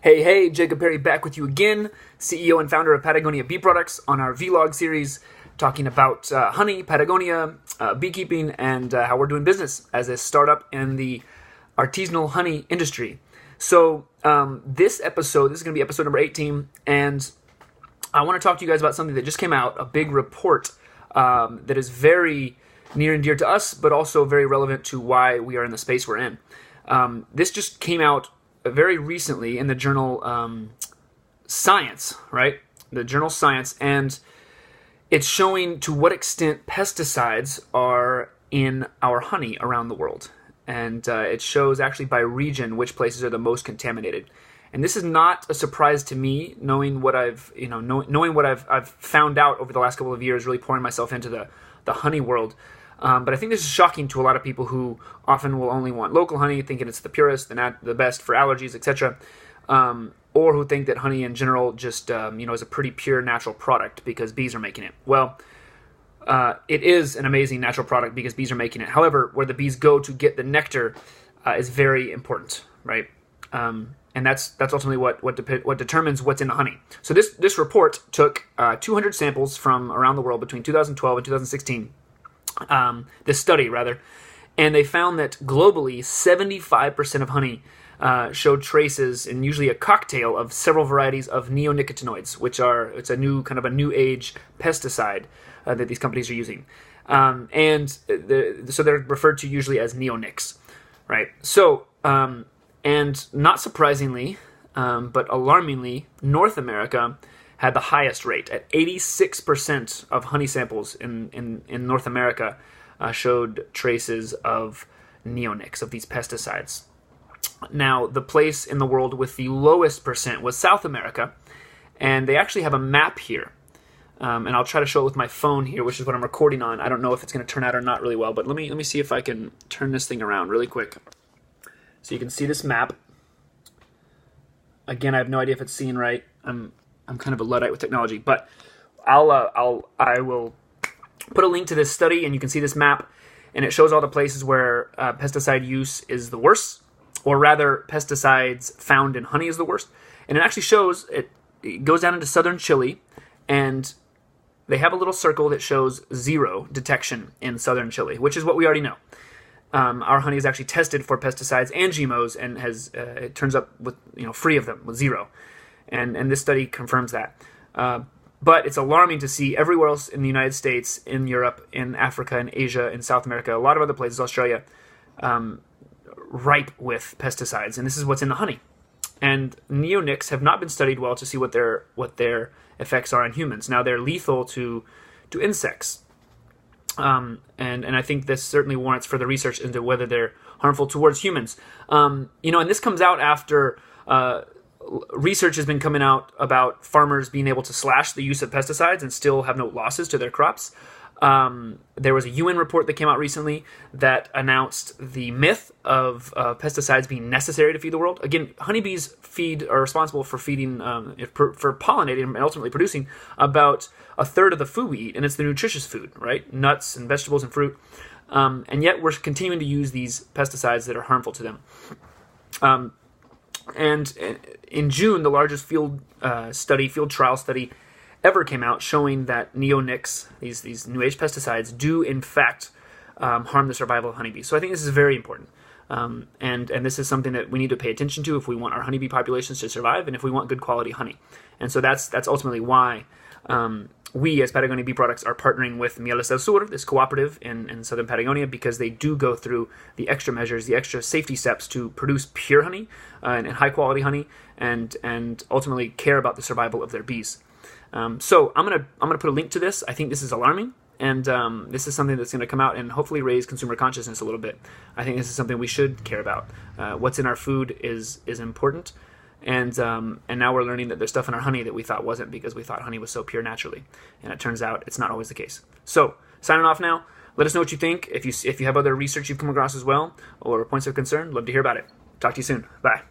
Hey, Jacob Perry back with you again, CEO and founder of Patagonia Bee Products, on our vlog series talking about honey, Patagonia, beekeeping, and how we're doing business as a startup in the artisanal honey industry. So this is going to be episode number 18, and I want to talk to you guys about something that just came out, a big report that is very near and dear to us, but also very relevant to why we are in the space we're in. This just came out very recently in the journal Science, right? The journal Science, and it's showing to what extent pesticides are in our honey around the world. And it shows actually by region which places are the most contaminated. And this is not a surprise to me, knowing what I've found out over the last couple of years, really pouring myself into the honey world. But I think this is shocking to a lot of people who often will only want local honey, thinking it's the purest, the best for allergies, etc., or who think that honey in general just is a pretty pure natural product because bees are making it. Well, it is an amazing natural product because bees are making it. However, where the bees go to get the nectar is very important, right? And that's ultimately what determines what's in the honey. So this report took 200 samples from around the world between 2012 and 2016. This study, rather, and they found that globally 75% of honey showed traces in usually a cocktail of several varieties of neonicotinoids, it's a new age pesticide that these companies are using, so they're referred to usually as neonics, right? So and not surprisingly, but alarmingly, North America had the highest rate at 86% of honey samples in North America showed traces of neonics, of these pesticides. Now, the place in the world with the lowest percent was South America, and they actually have a map here. And I'll try to show it with my phone here, which is what I'm recording on. I don't know if it's going to turn out or not really well, but let me see if I can turn this thing around really quick. So you can see this map. Again, I have no idea if it's seeing right. I'm kind of a Luddite with technology, but I will put a link to this study, and you can see this map, and it shows all the places where pesticide use is the worst, or rather, pesticides found in honey is the worst. And it actually shows it goes down into southern Chile, and they have a little circle that shows 0 detection in southern Chile, which is what we already know. Our honey is actually tested for pesticides and GMOs, and it turns up with free of them with 0. And this study confirms that. But it's alarming to see everywhere else in the United States, in Europe, in Africa, in Asia, in South America, a lot of other places, Australia, ripe with pesticides. And this is what's in the honey. And neonics have not been studied well to see what their effects are on humans. Now, they're lethal to insects. And I think this certainly warrants further research into whether they're harmful towards humans. And this comes out after research has been coming out about farmers being able to slash the use of pesticides and still have no losses to their crops. There was a UN report that came out recently that announced the myth of pesticides being necessary to feed the world. Again, honeybees are responsible for feeding, for pollinating and ultimately producing about a third of the food we eat, and it's the nutritious food, right? Nuts and vegetables and fruit. And yet we're continuing to use these pesticides that are harmful to them. And in June, the largest field trial study ever came out, showing that neonics, these new age pesticides, do in fact harm the survival of honeybees. So I think this is very important, and this is something that we need to pay attention to if we want our honeybee populations to survive and if we want good quality honey. And so that's ultimately why we, as Patagonia Bee Products, are partnering with Mieles del Sur, this cooperative in southern Patagonia, because they do go through the extra measures, the extra safety steps to produce pure honey and high-quality honey, and ultimately care about the survival of their bees. So I'm gonna put a link to this. I think this is alarming, and this is something that's going to come out and hopefully raise consumer consciousness a little bit. I think this is something we should care about. What's in our food is important. And now we're learning that there's stuff in our honey that we thought wasn't because we thought honey was so pure naturally. And it turns out it's not always the case. So, signing off now. Let us know what you think. If you have other research you've come across as well or points of concern, love to hear about it. Talk to you soon. Bye.